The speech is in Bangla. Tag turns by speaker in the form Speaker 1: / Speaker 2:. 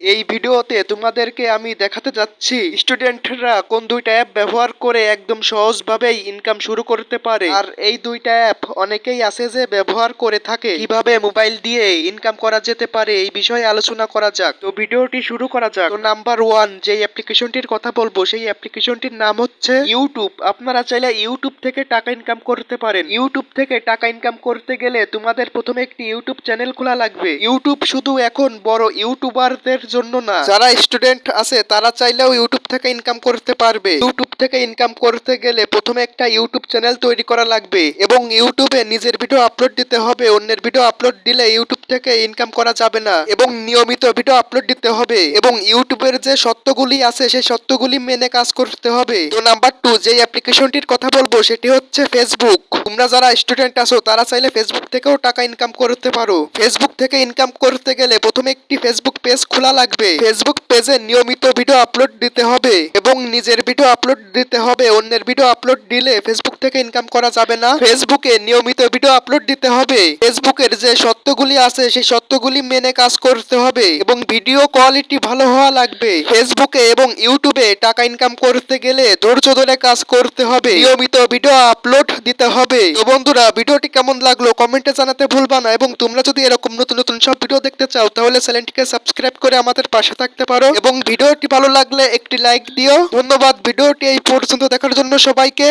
Speaker 1: এই ভিডিওতে তোমাদেরকে আমি দেখাতে যাচ্ছি স্টুডেন্টরা কোন দুইটা অ্যাপ ব্যবহার করে একদম সহজভাবেই ইনকাম শুরু করতে পারে। আর এই দুইটা অ্যাপ অনেকেই আছে যে ব্যবহার করে থাকে। কিভাবে মোবাইল দিয়ে ইনকাম করা যেতে পারে এই বিষয়ে আলোচনা করা যাক। তো ভিডিওটি শুরু করা যাক। তো নাম্বার 1 যে অ্যাপ্লিকেশনটির কথা বলবো সেই অ্যাপ্লিকেশনটির নাম হচ্ছে ইউটিউব। আপনারা চাইলে ইউটিউব থেকে টাকা ইনকাম করতে পারেন। ইউটিউব থেকে টাকা ইনকাম করতে গেলে তোমাদের প্রথমে একটি ইউটিউব চ্যানেল খোলা লাগবে। ইউটিউব শুধু এখন বড় ইউটিউবারদের জন্য না, যারা স্টুডেন্ট আছে তারা চাইলেও ইউটিউব থেকে ইনকাম করতে পারবে। ইউটিউব থেকে ইনকাম করতে গেলে প্রথমে একটা ইউটিউব চ্যানেল তৈরি করা লাগবে এবং ইউটিউবে নিজের ভিডিও আপলোড দিতে হবে। অন্যের ভিডিও আপলোড দিলে ইউটিউব থেকে ইনকাম করা যাবে না এবং নিয়মিত ভিডিও আপলোড দিতে হবে এবং ইউটিউবের যে সত্যগুলি আছে সেই সত্যগুলি মেনে কাজ করতে হবে। তো নাম্বার 2 যে অ্যাপ্লিকেশনটির কথা বলবো সেটি হচ্ছে ফেসবুক। তোমরা যারা স্টুডেন্ট আছো তারা চাইলে ফেসবুক থেকেও টাকা ইনকাম করতে পারো। ফেসবুক থেকে ইনকাম করতে গেলে প্রথমে একটি ফেসবুক পেজ খোলা লাগবে। ফেসবুক পেজে নিয়মিত ভিডিও আপলোড দিতে হবে এবং নিজের ভিডিও আপলোড দিতে হবে। অন্যের ভিডিও আপলোড দিলে ফেসবুক থেকে ইনকাম করা যাবে না। ফেসবুকে নিয়মিত ভিডিও আপলোড দিতে হবে। ফেসবুকের যে সত্যগুলি আছে সেই সত্যগুলি মেনে কাজ করতে হবে এবং ভিডিও কোয়ালিটি ভালো হওয়া লাগবে। ফেসবুকে এবং ইউটিউবে টাকা ইনকাম করতে গেলে ধৈর্য ধরে কাজ করতে হবে, নিয়মিত ভিডিও আপলোড দিতে হবে। তো বন্ধুরা, ভিডিওটি কেমন লাগলো কমেন্টে জানাতে ভুলবা না এবং তোমরা যদি এরকম নতুন নতুন সব ভিডিও দেখতে চাও তাহলে চ্যানেলটিকে সাবস্ক্রাইব করে আমাদের পাশে থাকতে পারো এবং ভিডিওটি ভালো লাগলে একটি লাইক দিও। ধন্যবাদ ভিডিওটি এই পর্যন্ত দেখার জন্য সবাইকে।